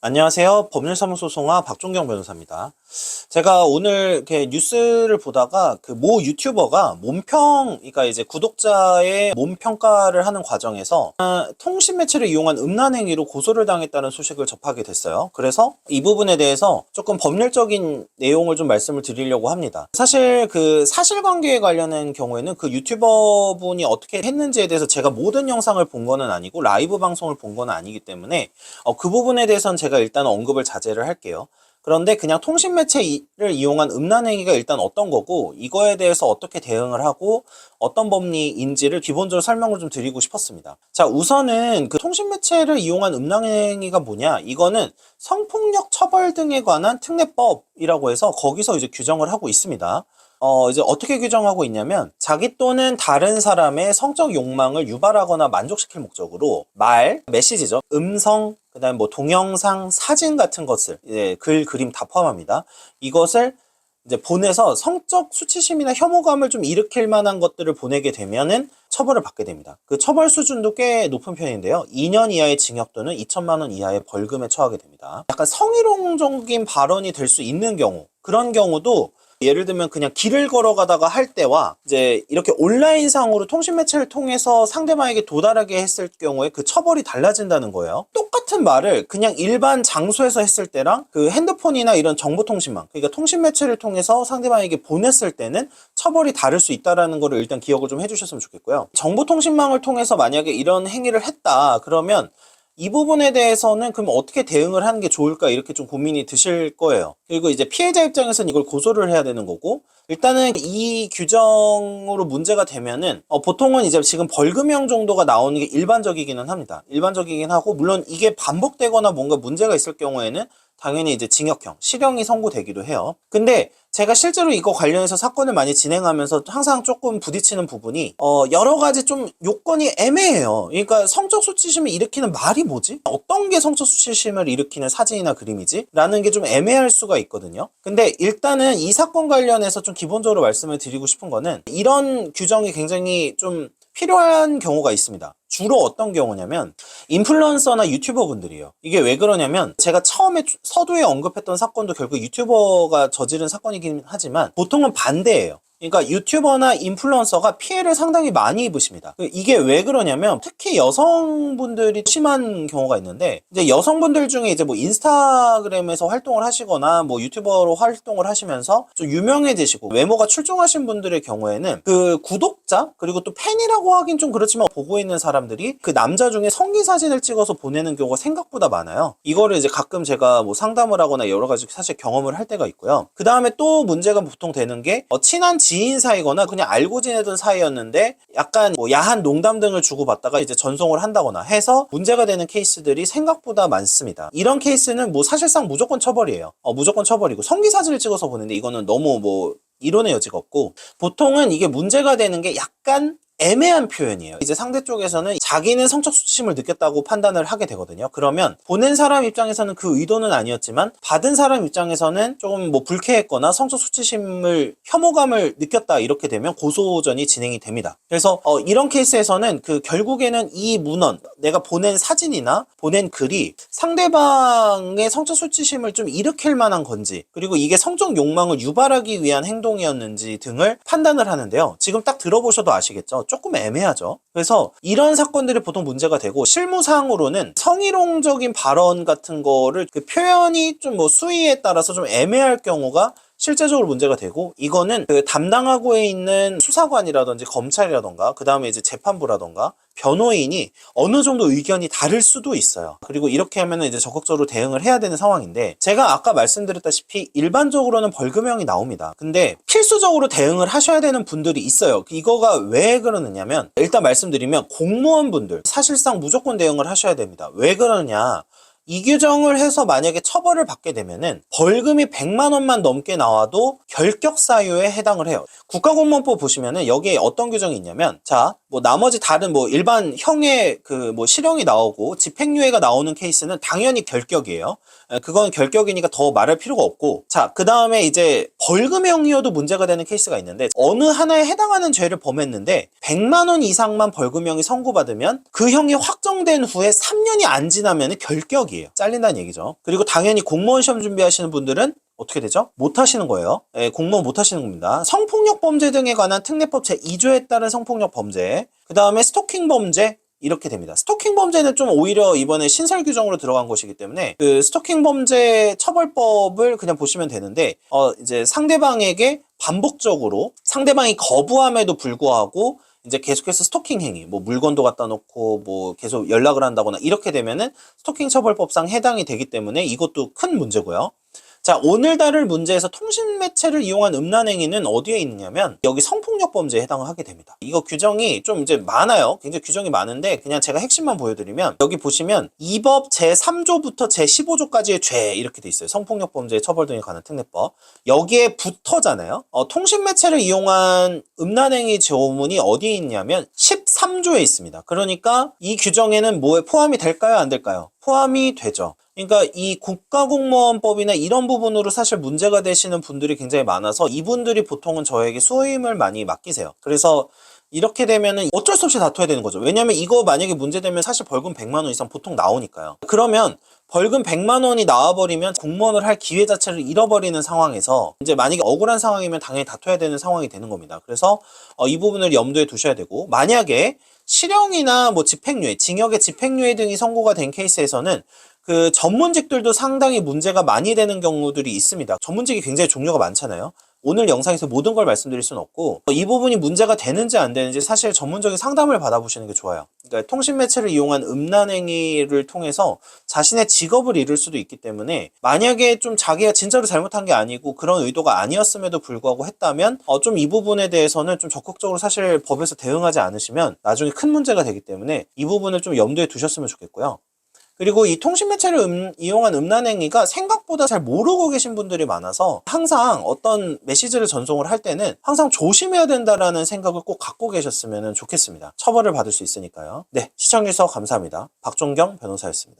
안녕하세요. 법률사무소 송하 박종경 변호사입니다. 제가 오늘 이렇게 뉴스를 보다가 그 모 유튜버가 그러니까 이제 구독자의 몸평가를 하는 과정에서 통신 매체를 이용한 음란 행위로 고소를 당했다는 소식을 접하게 됐어요. 그래서 이 부분에 대해서 조금 법률적인 내용을 좀 말씀을 드리려고 합니다. 사실 그 사실관계에 관련된 경우에는 그 유튜버 분이 어떻게 했는지에 대해서 제가 모든 영상을 본 거는 아니고 라이브 방송을 본 건 아니기 때문에 그 부분에 대해서는 제가 일단 언급을 자제를 할게요. 그런데 그냥 통신 매체를 이용한 음란 행위가 일단 어떤 거고 이거에 대해서 어떻게 대응을 하고 어떤 법리인지를 기본적으로 설명을 좀 드리고 싶었습니다. 자, 우선은 그 통신 매체를 이용한 음란 행위가 뭐냐? 이거는 성폭력 처벌 등에 관한 특례법이라고 해서 거기서 이제 규정을 하고 있습니다. 이제 어떻게 규정하고 있냐면 자기 또는 다른 사람의 성적 욕망을 유발하거나 만족시킬 목적으로 메시지죠. 음성, 그다음에 뭐 동영상, 사진 같은 것을 이제 글, 그림 다 포함합니다. 이것을 이제 보내서 성적 수치심이나 혐오감을 좀 일으킬 만한 것들을 보내게 되면은 처벌을 받게 됩니다. 그 처벌 수준도 꽤 높은 편인데요. 2년 이하의 징역 또는 2천만 원 이하의 벌금에 처하게 됩니다. 약간 성희롱적인 발언이 될 수 있는 경우, 그런 경우도 예를 들면 그냥 길을 걸어가다가 할 때와 이제 이렇게 온라인상으로 통신 매체를 통해서 상대방에게 도달하게 했을 경우에 그 처벌이 달라진다는 거예요. 똑같은 말을 그냥 일반 장소에서 했을 때랑 그 핸드폰이나 이런 정보통신망, 그러니까 통신 매체를 통해서 상대방에게 보냈을 때는 처벌이 다를 수 있다는 거를 일단 기억을 좀 해주셨으면 좋겠고요. 정보통신망을 통해서 만약에 이런 행위를 했다 그러면 이 부분에 대해서는 그럼 어떻게 대응을 하는 게 좋을까 이렇게 좀 고민이 드실 거예요. 그리고 이제 피해자 입장에서는 이걸 고소를 해야 되는 거고, 일단은 이 규정으로 문제가 되면은 보통은 이제 지금 벌금형 정도가 나오는 게 일반적이기는 합니다. 일반적이긴 하고, 물론 이게 반복되거나 뭔가 문제가 있을 경우에는 당연히 이제 징역형, 실형이 선고되기도 해요. 근데 제가 실제로 이거 관련해서 사건을 많이 진행하면서 항상 조금 부딪히는 부분이 여러 가지 좀 요건이 애매해요. 그러니까 성적 수치심을 일으키는 말이 뭐지? 어떤 게 성적 수치심을 일으키는 사진이나 그림이지? 라는 게 좀 애매할 수가 있거든요. 근데 일단은 이 사건 관련해서 좀 기본적으로 말씀을 드리고 싶은 거는 이런 규정이 굉장히 좀 필요한 경우가 있습니다. 주로 어떤 경우냐면 인플루언서나 유튜버 분들이에요. 이게 왜 그러냐면 제가 처음에 서두에 언급했던 사건도 결국 유튜버가 저지른 사건이긴 하지만 보통은 반대예요. 그러니까 유튜버나 인플루언서가 피해를 상당히 많이 입으십니다. 이게 왜 그러냐면 특히 여성분들이 심한 경우가 있는데 이제 여성분들 중에 이제 뭐 인스타그램에서 활동을 하시거나 뭐 유튜버로 활동을 하시면서 좀 유명해지시고 외모가 출중하신 분들의 경우에는 그 구독자 그리고 또 팬이라고 하긴 좀 그렇지만 보고 있는 사람들이 그 남자 중에 성기 사진을 찍어서 보내는 경우가 생각보다 많아요. 이거를 이제 가끔 제가 뭐 상담을 하거나 여러 가지 사실 경험을 할 때가 있고요. 그 다음에 또 문제가 보통 되는 게 친한 지인 사이거나 그냥 알고 지내던 사이였는데 약간 뭐 야한 농담 등을 주고받다가 이제 전송을 한다거나 해서 문제가 되는 케이스들이 생각보다 많습니다. 이런 케이스는 뭐 사실상 무조건 처벌이에요. 무조건 처벌이고 성기 사진을 찍어서 보는데 이거는 너무 뭐 이론의 여지가 없고 보통은 이게 문제가 되는 게 약간 애매한 표현이에요. 이제 상대 쪽에서는 자기는 성적 수치심을 느꼈다고 판단을 하게 되거든요. 그러면 보낸 사람 입장에서는 그 의도는 아니었지만 받은 사람 입장에서는 조금 뭐 불쾌했거나 성적 수치심을 혐오감을 느꼈다 이렇게 되면 고소전이 진행이 됩니다. 그래서 이런 케이스에서는 그 결국에는 이 문헌 내가 보낸 사진이나 보낸 글이 상대방의 성적 수치심을 좀 일으킬 만한 건지 그리고 이게 성적 욕망을 유발하기 위한 행동이었는지 등을 판단을 하는데요. 지금 딱 들어보셔도 아시겠죠? 조금 애매하죠. 그래서 이런 사건들이 보통 문제가 되고 실무상으로는 성희롱적인 발언 같은 거를 그 표현이 좀 뭐 수위에 따라서 좀 애매할 경우가 실제적으로 문제가 되고 이거는 그 담당하고 있는 수사관이라든지 검찰이라던가 그 다음에 이제 재판부라던가 변호인이 어느 정도 의견이 다를 수도 있어요. 그리고 이렇게 하면 이제 적극적으로 대응을 해야 되는 상황인데 제가 아까 말씀드렸다시피 일반적으로는 벌금형이 나옵니다. 근데 필수적으로 대응을 하셔야 되는 분들이 있어요. 이거가 왜 그러느냐면 일단 말씀드리면 공무원분들 사실상 무조건 대응을 하셔야 됩니다. 왜 그러냐? 이 규정을 해서 만약에 처벌을 받게 되면은 벌금이 100만 원만 넘게 나와도 결격 사유에 해당을 해요. 국가공무원법 보시면은 여기에 어떤 규정이 있냐면 자 뭐 나머지 다른 뭐 일반 형의 그 뭐 실형이 나오고 집행유예가 나오는 케이스는 당연히 결격이에요. 그건 결격이니까 더 말할 필요가 없고, 자, 그 다음에 이제 벌금형이어도 문제가 되는 케이스가 있는데, 어느 하나에 해당하는 죄를 범했는데 100만 원 이상만 벌금형이 선고받으면 그 형이 확정된 후에 3년이 안 지나면 결격이에요. 잘린다는 얘기죠. 그리고 당연히 공무원 시험 준비하시는 분들은 어떻게 되죠? 못 하시는 거예요. 예, 공무원 못 하시는 겁니다. 성폭력 범죄 등에 관한 특례법 제2조에 따른 성폭력 범죄, 그 다음에 스토킹 범죄, 이렇게 됩니다. 스토킹 범죄는 좀 오히려 이번에 신설 규정으로 들어간 것이기 때문에 그 스토킹 범죄 처벌법을 그냥 보시면 되는데, 이제 상대방에게 반복적으로 상대방이 거부함에도 불구하고 이제 계속해서 스토킹 행위, 뭐 물건도 갖다 놓고 뭐 계속 연락을 한다거나 이렇게 되면은 스토킹 처벌법상 해당이 되기 때문에 이것도 큰 문제고요. 자, 오늘 다룰 문제에서 통신매체를 이용한 음란행위는 어디에 있느냐면 여기 성폭력 범죄에 해당을 하게 됩니다. 이거 규정이 좀 이제 많아요. 굉장히 규정이 많은데 그냥 제가 핵심만 보여드리면, 여기 보시면 이 법 제3조부터 제15조까지의 죄 이렇게 돼 있어요. 성폭력 범죄의 처벌 등에 관한 특례법. 여기에 붙어잖아요. 통신매체를 이용한 음란행위 조문이 어디에 있냐면 13조에 있습니다. 그러니까 이 규정에는 뭐에 포함이 될까요? 안 될까요? 포함이 되죠. 그러니까 이 국가공무원법이나 이런 부분으로 사실 문제가 되시는 분들이 굉장히 많아서 이분들이 보통은 저에게 수임을 많이 맡기세요. 그래서 이렇게 되면은 어쩔 수 없이 다퉈야 되는 거죠. 왜냐면 이거 만약에 문제되면 사실 벌금 100만 원 이상 보통 나오니까요. 그러면 벌금 100만 원이 나와버리면 공무원을 할 기회 자체를 잃어버리는 상황에서 이제 만약에 억울한 상황이면 당연히 다퉈야 되는 상황이 되는 겁니다. 그래서 이 부분을 염두에 두셔야 되고, 만약에 실형이나 뭐 집행유예, 징역의 집행유예 등이 선고가 된 케이스에서는 그 전문직들도 상당히 문제가 많이 되는 경우들이 있습니다. 전문직이 굉장히 종류가 많잖아요. 오늘 영상에서 모든 걸 말씀드릴 수는 없고, 이 부분이 문제가 되는지 안 되는지 사실 전문적인 상담을 받아보시는 게 좋아요. 그러니까 통신매체를 이용한 음란행위를 통해서 자신의 직업을 잃을 수도 있기 때문에, 만약에 좀 자기가 진짜로 잘못한 게 아니고 그런 의도가 아니었음에도 불구하고 했다면 좀 이 부분에 대해서는 좀 적극적으로 사실 법에서 대응하지 않으시면 나중에 큰 문제가 되기 때문에 이 부분을 좀 염두에 두셨으면 좋겠고요. 그리고 이 통신매체를 이용한 음란행위가 생각보다 잘 모르고 계신 분들이 많아서 항상 어떤 메시지를 전송을 할 때는 항상 조심해야 된다라는 생각을 꼭 갖고 계셨으면 좋겠습니다. 처벌을 받을 수 있으니까요. 네, 시청해주셔서 감사합니다. 박종경 변호사였습니다.